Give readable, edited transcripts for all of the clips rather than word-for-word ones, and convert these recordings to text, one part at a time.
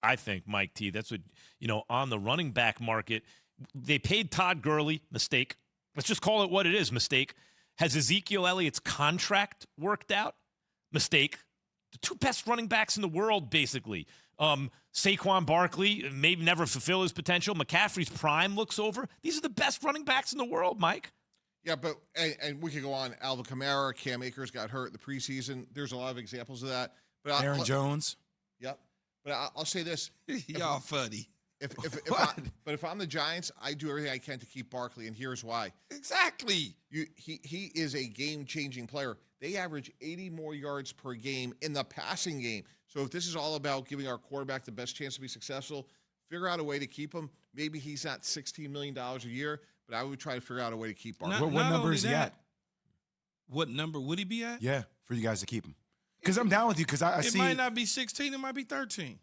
I think, Mike T. That's what, on the running back market, they paid Todd Gurley, mistake. Let's just call it what it is, mistake. Has Ezekiel Elliott's contract worked out? Mistake. The two best running backs in the world, basically. Saquon Barkley may never fulfill his potential. McCaffrey's prime looks over. These are the best running backs in the world, Mike. Yeah, but and we could go on. Alvin Kamara, Cam Akers got hurt in the preseason. There's a lot of examples of that. But Aaron Jones. Yep. But I'll say this. Y'all funny. If I'm the Giants, I do everything I can to keep Barkley, and here's why. Exactly. He is a game-changing player. They average 80 more yards per game in the passing game. So if this is all about giving our quarterback the best chance to be successful, figure out a way to keep him. Maybe he's not $16 million a year, but I would try to figure out a way to keep Barkley. What number is he at? What number would he be at? Yeah, for you guys to keep him. Because I'm down with you. Because I see it might not be 16. It might be 13.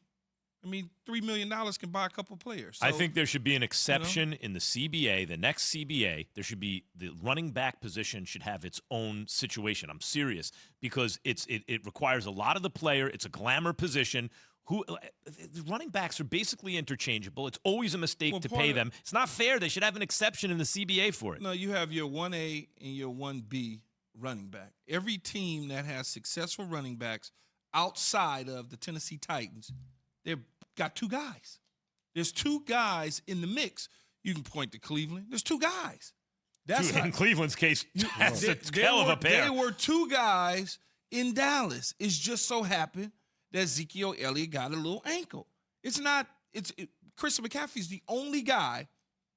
I mean, $3 million can buy a couple players. So, I think there should be an exception in the CBA, the next CBA. There should be the running back position should have its own situation. I'm serious because it requires a lot of the player. It's a glamour position. The running backs are basically interchangeable. It's always a mistake to pay them. It's not fair. They should have an exception in the CBA for it. No, you have your 1A and your 1B running back. Every team that has successful running backs outside of the Tennessee Titans, they've got two guys. There's two guys in the mix. You can point to Cleveland. There's two guys. In Cleveland's case, that's a hell of a pair. There were two guys in Dallas. It's just so happened that Ezekiel Elliott got a little ankle. Christian McCaffrey's the only guy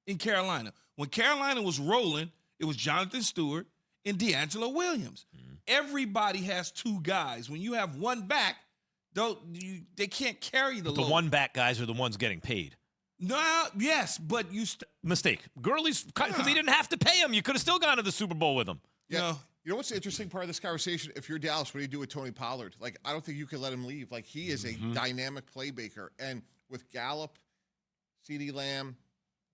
in Carolina. When Carolina was rolling, it was Jonathan Stewart and D'Angelo Williams. Everybody has two guys. When you have one back, they can't carry the load. The one-back guys are the ones getting paid. No, yes, but mistake. Gurley's because he didn't have to pay him. You could have still gone to the Super Bowl with him. Yeah. You know what's the interesting part of this conversation? If you're Dallas, what do you do with Tony Pollard? Like, I don't think you could let him leave. Like, he is a dynamic playmaker. And with Gallup, CeeDee Lamb,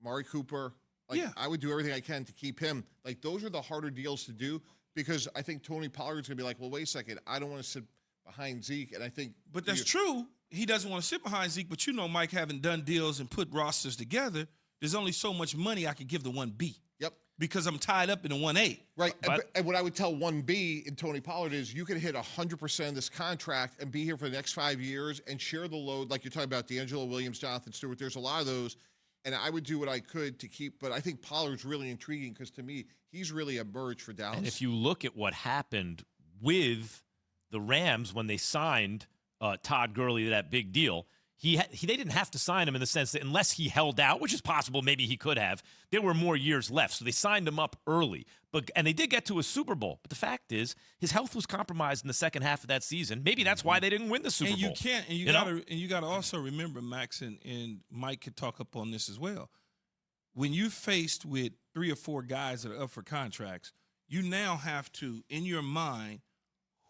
Mari Cooper, I would do everything I can to keep him. Like, those are the harder deals to do because I think Tony Pollard's going to be like, well, wait a second. I don't want to sit behind Zeke. And I think – But that's true. He doesn't want to sit behind Zeke. But Mike, having done deals and put rosters together, there's only so much money I could give the 1B. Yep. Because I'm tied up in the 1A. Right. And what I would tell 1B in Tony Pollard is you can hit 100% of this contract and be here for the next 5 years and share the load like you're talking about D'Angelo Williams, Jonathan Stewart. There's a lot of those. And I would do what I could to keep. But I think Pollard's really intriguing because, to me, he's really emerged for Dallas. And if you look at what happened with the Rams when they signed Todd Gurley to that big deal, they didn't have to sign him in the sense that unless he held out, which is possible, maybe he could have, there were more years left. So they signed him up early. And they did get to a Super Bowl. But the fact is, his health was compromised in the second half of that season. Maybe that's why they didn't win the Super Bowl. You gotta also remember, Max, and Mike could talk up on this as well. When you're faced with 3 or 4 guys that are up for contracts, you now have to, in your mind,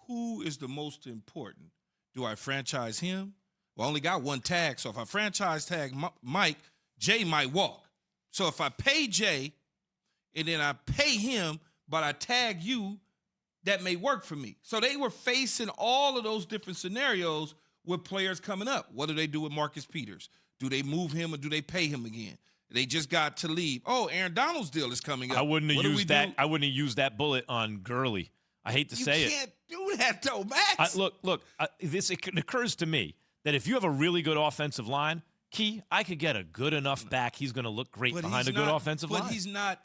who is the most important? Do I franchise him? Well, I only got one tag, so if I franchise tag Mike, Jay might walk. So if I pay Jay and then I pay him, but I tag you, that may work for me. So they were facing all of those different scenarios with players coming up. What do they do with Marcus Peters? Do they move him or do they pay him again? They just got to leave. Oh, Aaron Donald's deal is coming up. I wouldn't have used that bullet on Gurley. I hate to say it. You can't do that, though, Max. It occurs to me that if you have a really good offensive line, Key, I could get a good enough back. He's going to look great behind a good offensive line. But he's not.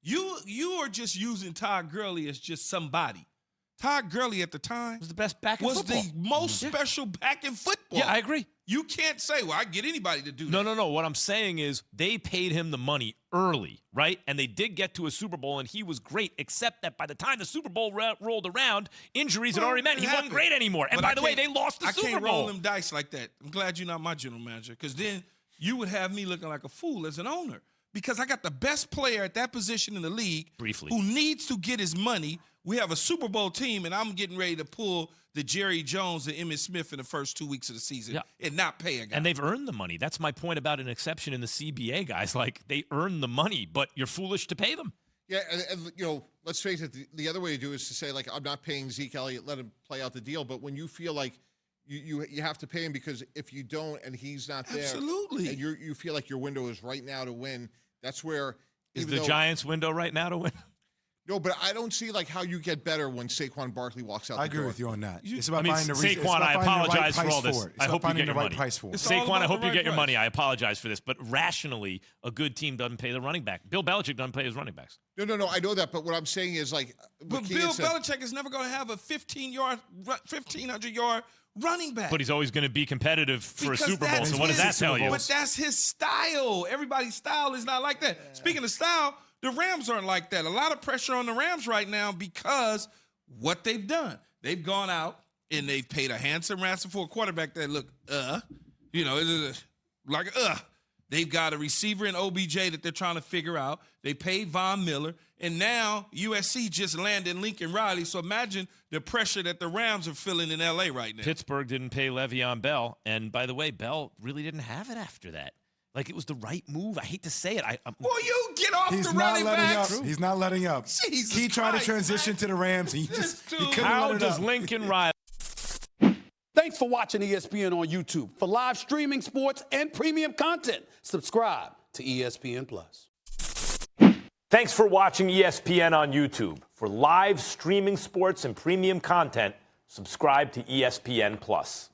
You are just using Todd Gurley as just somebody. Todd Gurley at the time was the best back in football. Was the most special back in football. Yeah, I agree. You can't say, well, I get anybody to do that. No. What I'm saying is they paid him the money early, right? And they did get to a Super Bowl, and he was great, except that by the time the Super Bowl rolled around, injuries had already meant he wasn't great anymore. And by the way, they lost the Super Bowl. I can't roll them dice like that. I'm glad you're not my general manager, because then you would have me looking like a fool as an owner. Because I got the best player at that position in the league who needs to get his money. We have a Super Bowl team, and I'm getting ready to pull the Jerry Jones and Emmitt Smith in the first 2 weeks of the season and not pay a guy. And they've earned the money. That's my point about an exception in the CBA, guys. Like, they earn the money, but you're foolish to pay them. Yeah, and let's face it, the other way to do it is to say, like, I'm not paying Zeke Elliott, let him play out the deal. But when you feel like you have to pay him, because if you don't and he's not there, Absolutely. and you feel like your window is right now to win, that's where Is even the though- Giants' window right now to win? No, but I don't see like how you get better when Saquon Barkley walks out. I the agree door. with you on that. It's I about mean, finding the reason. it's Saquon, about I finding the right apologize for price all this. it. It's I about hope you finding get the your right money. price for it. It's all Saquon, I about hope the you right get your price. money. I apologize for this, but rationally, a good team doesn't pay the running back. Bill Belichick doesn't pay his running backs. No. I know that, but what I'm saying is like. But what Bill Kean said- Belichick is never going to have a 1,500-yard running back. But he's always going to be competitive for Because a Super Bowl. that's So what does that his tell Super you? Bowl. But that's his style. Everybody's style is not like that. Speaking of style, the Rams aren't like that. A lot of pressure on the Rams right now because what they've done. They've gone out and they've paid a handsome ransom for a quarterback that look, They've got a receiver in OBJ that they're trying to figure out. They paid Von Miller. And now USC just landed Lincoln Riley. So imagine the pressure that the Rams are feeling in L.A. right now. Pittsburgh didn't pay Le'Veon Bell. And by the way, Bell really didn't have it after that. Like, it was the right move. I hate to say it. Well, you get off He's the not running letting backs. up. He's not letting up. Jesus He tried Christ, to transition man. to the Rams, and he This dude. couldn't How let it does up. Lincoln Riley? Thanks for watching ESPN on YouTube. For live streaming sports and premium content, subscribe to ESPN Plus. Thanks for watching ESPN on YouTube. For live streaming sports and premium content, subscribe to ESPN Plus.